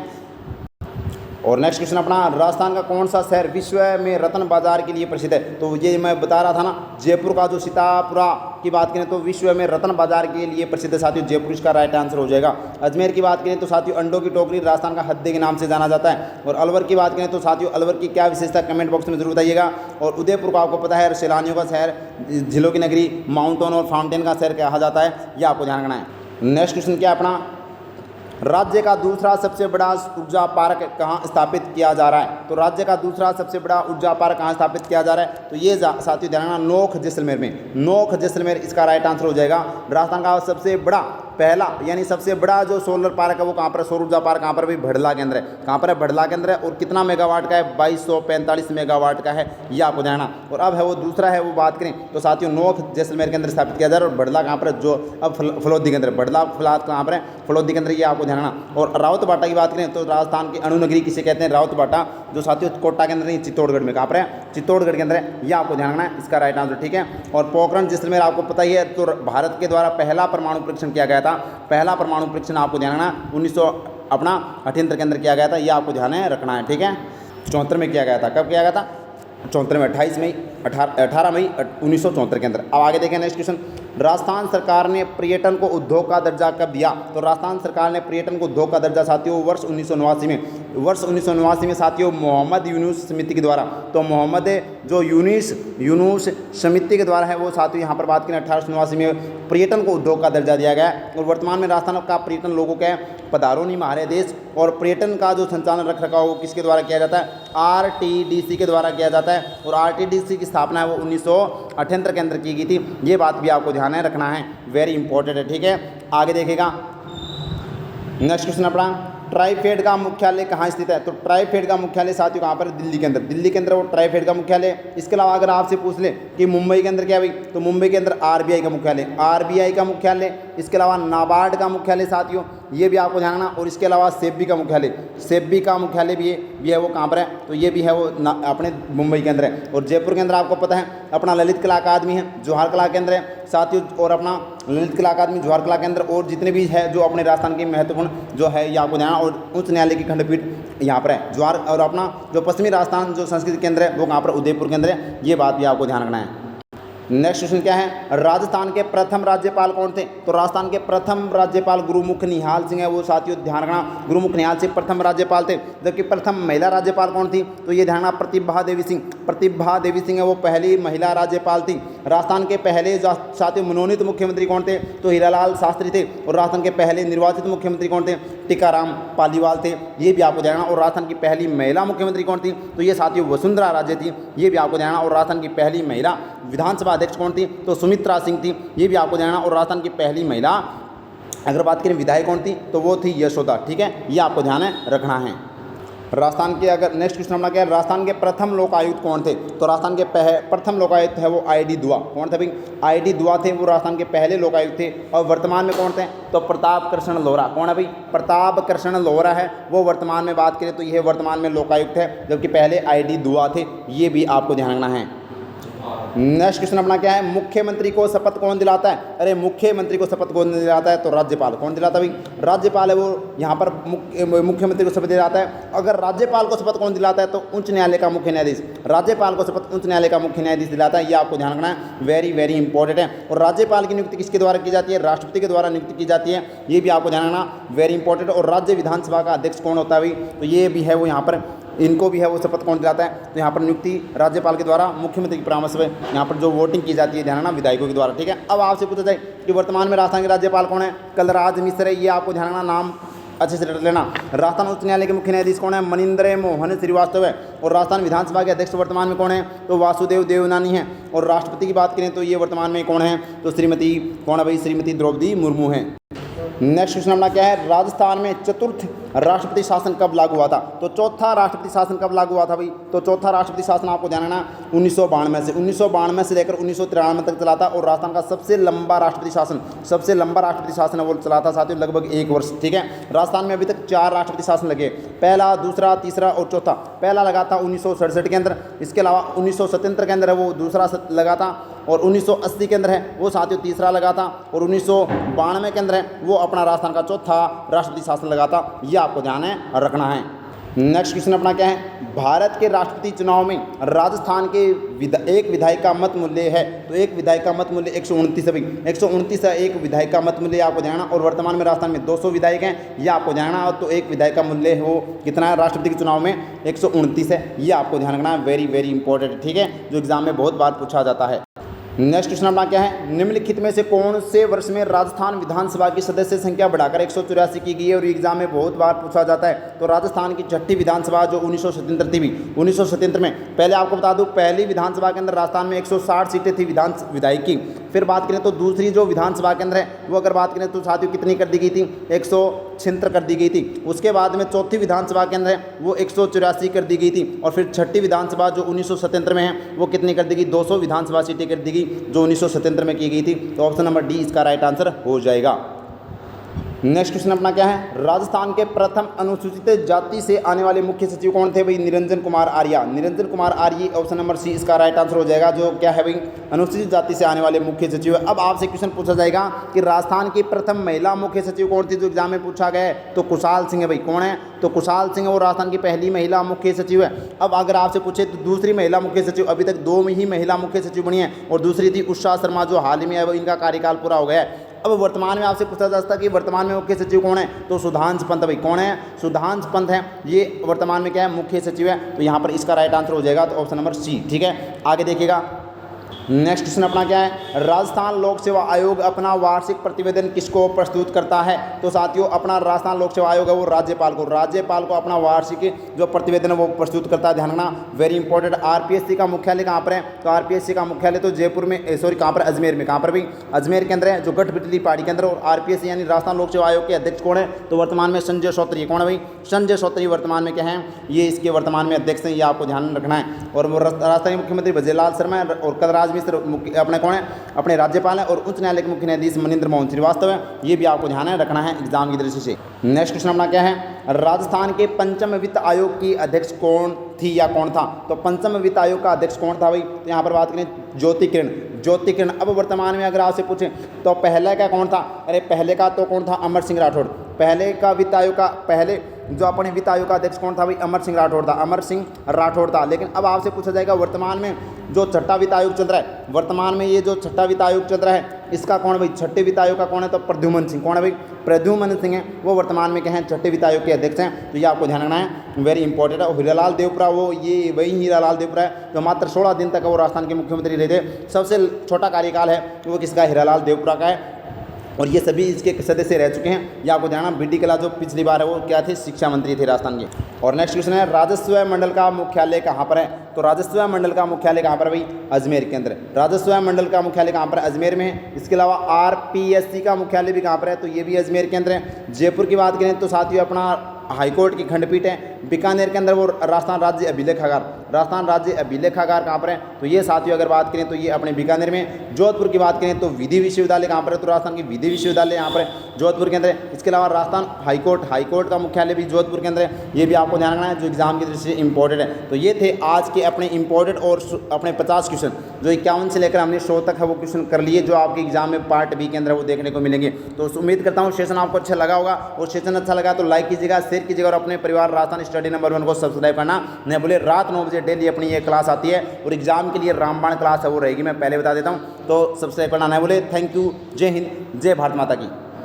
और नेक्स्ट क्वेश्चन अपना, राजस्थान का कौन सा शहर विश्व में रत्न बाजार के लिए प्रसिद्ध है? तो ये मैं बता रहा था ना, जयपुर का जो सीतापुरा की बात करें तो विश्व में रत्न बाजार के लिए प्रसिद्ध है साथियों। जयपुर इसका राइट आंसर हो जाएगा। अजमेर की बात करें तो साथियों अंडों की टोकरी राजस्थान का हद्दे के नाम से जाना जाता है। और अलवर की बात करें तो साथियों अलवर की क्या विशेषता कमेंट बॉक्स में जरूर बताइएगा। और उदयपुर को आपको पता है सैलानियों का शहर, झीलों की नगरी, माउंटेन और फाउंटेन का शहर कहा जाता है। यह आपको ध्यान रखना है। नेक्स्ट क्वेश्चन क्या अपना, राज्य का दूसरा सबसे बड़ा ऊर्जा पार्क कहाँ स्थापित किया जा रहा है? तो राज्य का दूसरा सबसे बड़ा ऊर्जा पार्क कहाँ स्थापित किया जा रहा है? तो ये साथियों ध्यान रखना, नोख जैसलमेर में। नोख जैसलमेर इसका राइट आंसर हो जाएगा। राजस्थान का सबसे बड़ा पहला यानी सबसे बड़ा जो सोलर पार्क है वो कहाँ पर है? सौर ऊर्जा पार्क कहाँ पर? भी भड़ला के अंदर है। कहाँ पर है? भड़ला के अंदर है। और कितना मेगावाट का है? 2245 मेगावाट का है। ये आपको ध्यान रखना। और अब है वो दूसरा है, वो बात करें तो साथियों नोख जैसलमेर के अंदर स्थापित किया जा रहा है। और भड़ला कहाँ पर है? जो अब फलोदी के अंदर, भड़ला फिलहाल कहाँ पर है? फलोदी के अंदर। ये आपको ध्यान रखना। और रावत बाटा की बात करें तो राजस्थान की अणुनगरी किसे कहते हैं? रावत बाटा, जो साथियों कोटा के अंदर नहीं, चित्तौड़गढ़ में। कहाँ पर है? चित्तौड़गढ़ के अंदर है। यह आपको ध्यान रखना है, इसका राइट आंसर, ठीक है। और पोखरण जैसलमेर आपको पता ही है, तो भारत के द्वारा पहला परमाणु परीक्षण किया गया था। पहला परमाणु परीक्षण आपको ध्यान रखना 1978 के अंदर किया गया था। यह आपको ध्यान रखना है, ठीक है। 74 में किया गया था। कब किया गया था? 74 में, 18 मई 1974 के अंदर। अब आगे देखें नेक्स्ट क्वेश्चन, राजस्थान सरकार ने पर्यटन को उद्योग का दर्जा कब दिया? तो राजस्थान सरकार ने पर्यटन को उद्योग का दर्जा साथियों वर्ष 1989 में। वर्ष 1989 में साथियों मोहम्मद यूनुस समिति के द्वारा। तो मोहम्मद जो यूनुस समिति के द्वारा है वो साथियों यहाँ पर बात करें 1889 में पर्यटन को उद्योग का दर्जा दिया गया। और वर्तमान में राजस्थान का पर्यटन लोगों के पधारो नहीं हमारे देश। और पर्यटन का जो संचालन रख रखाव वो किसके द्वारा किया जाता है? RTDC के द्वारा किया जाता है। और RTDC की स्थापना है वो 1978 के अंदर की गई थी। ये बात भी आपको ध्यान रखना है, वेरी इंपॉर्टेंट है, ठीक है। आगे देखेगा नेक्स्ट क्वेश्चन अपना, ट्राइफेड का मुख्यालय कहाँ स्थित है? तो ट्राइफेड का मुख्यालय साथियों कहाँ पर? दिल्ली के अंदर। दिल्ली के अंदर वो ट्राइफेड का मुख्यालय। इसके अलावा अगर आपसे पूछ ले कि मुंबई के अंदर क्या भाई, तो मुंबई के अंदर RBI का मुख्यालय, RBI का मुख्यालय। इसके अलावा नाबार्ड का मुख्यालय साथियों, ये भी आपको ध्यान रखना। और इसके अलावा सेबी का मुख्यालय, सेबी का मुख्यालय भी है वो कहाँ पर है? तो ये भी है वो अपने मुंबई के अंदर है। और जयपुर के अंदर आपको पता है अपना ललित कला अकादमी है, जवाहर कला के अंदर है साथियों। और अपना ललित कला अकादमी, जवाहर कला के अंदर और जितने भी है जो अपने राजस्थान के महत्वपूर्ण जो है ये आपको ध्यान। और उच्च न्यायालय की खंडपीठ यहाँ पर है जवाहर। और अपना जो पश्चिमी राजस्थान जो संस्कृति केंद्र है वो कहाँ पर? उदयपुर के अंदर है। ये बात भी आपको ध्यान रखना है। नेक्स्ट क्वेश्चन क्या है, राजस्थान के प्रथम राज्यपाल कौन थे? तो राजस्थान के प्रथम राज्यपाल गुरुमुख निहाल सिंह है वो साथियों, ध्यान रखना। गुरुमुख निहाल सिंह प्रथम राज्यपाल थे। जबकि प्रथम महिला राज्यपाल कौन थी? तो ये ध्यान रखना, प्रतिभा देवी सिंह। प्रतिभा देवी सिंह है वो पहली महिला राज्यपाल थी। राजस्थान के पहले साथियों मनोनीत मुख्यमंत्री कौन थे? तो हीरालाल शास्त्री थे। और राजस्थान के पहले निर्वाचित मुख्यमंत्री कौन थे? टीकाराम पालीवाल थे। ये भी आपको ध्यान रखना। और राजस्थान की पहली महिला मुख्यमंत्री कौन थी? तो ये साथियों वसुंधरा राजे थी। ये भी आपको ध्यान रखना। और राजस्थान की पहली महिला विधानसभा अध्यक्ष कौन थी? तो सुमित्रा सिंह थी। ये भी आपको ध्यान रखना। और राजस्थान की पहली महिला अगर बात करें विधायक कौन थी? तो वो थी यशोदा, ठीक है। ये आपको ध्यान रखना है। राजस्थान के अगर नेक्स्ट क्वेश्चन अपना क्या है, राजस्थान के प्रथम लोकायुक्त कौन थे? तो राजस्थान के प्रथम लोकायुक्त है वो ID दुआ। कौन थे भाई? ID दुआ थे, वो राजस्थान के पहले लोकायुक्त थे। और वर्तमान में कौन थे? तो प्रताप कृष्ण लोहरा। कौन है भाई? प्रताप कृष्ण लोहरा है वो वर्तमान में बात करें तो ये वर्तमान में लोकायुक्त है। जबकि पहले ID दुआ थे। ये भी आपको ध्यान रखना है। नेक्स्ट क्वेश्चन अपना क्या है, मुख्यमंत्री को शपथ कौन दिलाता है? अरे मुख्यमंत्री को शपथ कौन दिलाता है? तो राज्यपाल। कौन दिलाता है भाई? राज्यपाल है, वो यहाँ पर मुख्यमंत्री को शपथ दिलाता है। अगर राज्यपाल को शपथ कौन दिलाता है? तो उच्च न्यायालय का मुख्य न्यायाधीश। राज्यपाल को शपथ उच्च न्यायालय का मुख्य न्यायाधीश दिलाता है, ये आपको ध्यान रखना है, वेरी वेरी इंपॉर्टेंट है। और राज्यपाल की नियुक्ति किसके द्वारा की जाती है? राष्ट्रपति के द्वारा नियुक्ति की जाती है, ये भी आपको ध्यान रखना, वेरी इंपॉर्टेंट। और राज्य विधानसभा का अध्यक्ष कौन होता है भाई? तो ये भी है वो यहाँ पर, इनको भी है वो शपथ कौन दिलाता है? तो यहाँ पर नियुक्ति राज्यपाल के द्वारा मुख्यमंत्री की परामर्श में यहाँ पर जो वोटिंग की जाती है, ध्यान रखना, विधायकों के द्वारा। ठीक है, अब आपसे पूछा जाए कि वर्तमान में राजस्थान के राज्यपाल कौन है? कलराज मिश्र है, ये आपको ध्यान रखना, नाम अच्छे से रट लेना। राजस्थान उच्च न्यायालय के मुख्य न्यायाधीश कौन है? मनिंद्र मोहन श्रीवास्तव है। और राजस्थान विधानसभा के अध्यक्ष वर्तमान में कौन है? तो वासुदेव देवनानी है। और राष्ट्रपति की बात करें तो ये वर्तमान में कौन है? तो श्रीमती कौन है भाई? श्रीमती द्रौपदी मुर्मू है। नेक्स्ट क्वेश्चन अपना क्या है, राजस्थान में चतुर्थ राष्ट्रपति शासन कब लागू हुआ था? तो चौथा राष्ट्रपति शासन कब लागू हुआ था भाई? तो चौथा राष्ट्रपति शासन आपको ध्यान रखना 1992 से लेकर 1993 तक चला था। और राजस्थान का सबसे लंबा राष्ट्रपति शासन है वो चला था साथियों, लगभग 1 वर्ष। ठीक है, राजस्थान में अभी तक 4 राष्ट्रपति शासन लगे, पहला, दूसरा, तीसरा और चौथा। पहला लगा था 1967 के अंदर, इसके अलावा 1977 के अंदर है वो दूसरा लगा था, और 1980 के अंदर है वो साथियों तीसरा लगा था, और 1992 के अंदर है वो अपना राजस्थान का चौथा राष्ट्रपति शासन लगा था, ये आपको ध्यान है रखना है। नेक्स्ट क्वेश्चन अपना क्या है, भारत के राष्ट्रपति चुनाव में राजस्थान के एक विधायक का मत मूल्य है। तो एक विधायक का मत मूल्य 129 है भाई, 129 है एक विधायक का मत मूल्य, आपको ध्यान। और वर्तमान में राजस्थान में 200 विधायक हैं, ये आपको ध्यान। तो एक विधायक का मूल्य है वो कितना है राष्ट्रपति के चुनाव में? 129 है, ये आपको ध्यान रखना, वेरी वेरी इंपॉर्टेंट। ठीक है, जो एग्जाम में बहुत बार पूछा जाता है। नेक्स्ट क्वेश्चन अपना क्या है, निम्नलिखित में से कौन से वर्ष में राजस्थान विधानसभा की सदस्य संख्या बढ़ाकर 184 की गई है? और एग्जाम में बहुत बार पूछा जाता है। तो राजस्थान की छठी विधानसभा जो 1977 थी भी, 1977 में, पहले आपको बता दूं, पहली विधानसभा के अंदर राजस्थान में 160 सीटें थी विधायक की। फिर बात करें तो दूसरी जो विधानसभा के अंदर है वो अगर बात करें तो साथियों कितनी कर दी गई थी? 176 कर दी गई थी। उसके बाद में चौथी विधानसभा के अंदर है वो 184 कर दी गई थी। और फिर छठी विधानसभा जो 1977 में है वो कितनी कर दी गई? 200 विधानसभा सीटें कर दी गई जो 1977 में की गई थी। तो ऑप्शन नंबर डी इसका राइट आंसर हो जाएगा। नेक्स्ट क्वेश्चन अपना क्या है, राजस्थान के प्रथम अनुसूचित जाति से आने वाले मुख्य सचिव कौन थे भाई? निरंजन कुमार आर्य। निरंजन कुमार आर्य, ऑप्शन नंबर सी इसका राइट आंसर हो जाएगा, जो क्या है भाई? अनुसूचित जाति से आने वाले मुख्य सचिव। अब आपसे क्वेश्चन पूछा जाएगा कि राजस्थान की प्रथम महिला मुख्य सचिव कौन थी, जो एग्जाम में पूछा गया है? तो कुशाल सिंह है भाई। कौन है? तो कुशाल सिंह वो राजस्थान की पहली महिला मुख्य सचिव है। अब अगर आपसे पूछे तो दूसरी महिला मुख्य सचिव, अभी तक 2 ही महिला मुख्य सचिव बनी है, और दूसरी थी उषा शर्मा जो हाल ही में है, वो इनका कार्यकाल पूरा हो गया है। अब वर्तमान में आपसे पूछा जा सकता है कि वर्तमान में मुख्य सचिव कौन है? तो सुधांश पंत भाई। कौन है? सुधांश पंत है, ये वर्तमान में क्या है? मुख्य सचिव है। तो यहाँ पर इसका राइट आंसर हो जाएगा, तो ऑप्शन नंबर सी। ठीक है, आगे देखिएगा। नेक्स्ट क्वेश्चन अपना क्या है, राजस्थान लोक सेवा आयोग अपना वार्षिक प्रतिवेदन किसको प्रस्तुत करता है? तो साथियों अपना राजस्थान लोक सेवा आयोग है वो राज्यपाल को अपना वार्षिक जो प्रतिवेदन है वो प्रस्तुत करता है, ध्यान रखना, वेरी इंपॉर्टेंट। आरपीएससी का मुख्यालय कहाँ पर है? तो आरपीएससी का मुख्यालय तो जयपुर में, सॉरी कहाँ पर? अजमेर में। कहाँ पर भी? अजमेर के अंदर है, जो गठबिजली पार्टी के अंदर। और आरपीएससी यानी राजस्थान लोक सेवा आयोग के अध्यक्ष कौन है? तो वर्तमान में संजय श्रोत्री। कौन है भाई? संजय श्रोत्री वर्तमान में क्या है? ये इसके वर्तमान में अध्यक्ष हैं, ये आपको ध्यान रखना है। और राजस्थान के मुख्यमंत्री ब्रजलाल शर्मा और कलराज मिश्र अपने कौन है? अपने राज्यपाल हैं। और उच्च न्यायालय के मुख्य न्यायाधीश मनिंद्र मोहन श्रीवास्तव है, ये भी आपको ध्यान रखना है एग्जाम की दृष्टि से। नेक्स्ट क्वेश्चन अपना क्या है, राजस्थान के पंचम वित्त आयोग की अध्यक्ष कौन थी या कौन था? तो पंचम वित्त आयोग का अध्यक्ष कौन था भाई? तो यहाँ पर बात करें ज्योति किरण। अब वर्तमान में अगर आपसे पूछें तो पहले का कौन था? अरे पहले का तो कौन था? अमर सिंह राठौड़। पहले का वित्त आयोग का पहले जो अपने वित्त आयोग का अध्यक्ष कौन था भाई? अमर सिंह राठौड़ था। लेकिन अब आपसे पूछा जाएगा वर्तमान में जो छठा वित्त आयोग चल रहा है, वर्तमान में ये जो छठा वित्त आयोग चल रहा है इसका कौन भाई? छठे वित्त आयोग का कौन है? तो प्रद्युमन सिंह। कौन है भाई? प्रद्युमन सिंह है, वो वर्तमान में क्या है? छठे वित्त आयोग के अध्यक्ष हैं। तो ये आपको ध्यान रखना है, वेरी इंपॉर्टेंट है। और हीरालाल देवपुरा वो ये वही हीरालाल देवपुरा है जो मात्र 16 दिन तक वो राजस्थान के मुख्यमंत्री रहे थे। सबसे छोटा कार्यकाल है वो किसका? हीरालाल देवपुरा का है। और ये सभी इसके सदस्य रह चुके हैं। ये आपको ध्यान, बीडी कला जो पिछली बार है वो क्या थे? शिक्षा मंत्री थे राजस्थान के। और नेक्स्ट क्वेश्चन है, राजस्व मंडल का मुख्यालय कहाँ पर है? तो राजस्व मंडल का मुख्यालय कहाँ पर है भाई? अजमेर के अंदर। राजस्व मंडल का मुख्यालय कहाँ पर है? अजमेर में है। इसके अलावा आरपीएससी का मुख्यालय भी कहाँ पर है? तो ये भी अजमेर के अंदर है। जयपुर की बात करें तो साथियों अपना हाईकोर्ट की खंडपीठ है। बीकानेर के अंदर वो राजस्थान राज्य अभिलेखागार, राजस्थान राज्य अभिलेखागार कहाँ पर है, तो ये साथियों अगर बात करें तो ये अपने बीकानेर में। जोधपुर की बात करें तो विधि विश्वविद्यालय कहाँ पर है, तो राजस्थान की विधि विश्वविद्यालय यहाँ पर है जोधपुर के अंदर। इसके अलावा राजस्थान हाईकोर्ट का मुख्यालय भी जोधपुर के अंदर है। ये भी आपको ध्यान रखना है, जो एग्जाम की दृष्टि से इंपॉर्टेंट है। तो ये थे आज के अपने इंपॉर्टेंट और अपने 50 क्वेश्चन, जो 51 से लेकर हमने 100 तक है वो क्वेश्चन कर लिए, जो आपके एग्जाम में पार्ट बी के अंदर वो देखने को मिलेंगे। तो उम्मीद करता हूँ सेशन आपको अच्छा लगा होगा, और सेशन अच्छा लगा तो लाइक कीजिएगा, शेयर कीजिएगा, और अपने परिवार राजस्थान स्टडी नंबर 1 को सब्सक्राइब करना नहीं भूलिए। रात 9 बजे डेली अपनी ये क्लास आती है, और एग्जाम के लिए रामबाण क्लास है वो रहेगी, मैं पहले बता देता हूँ। तो सब्सक्राइब करना नहीं भूले। Thank you. जय हिंद, जय भारत माता की।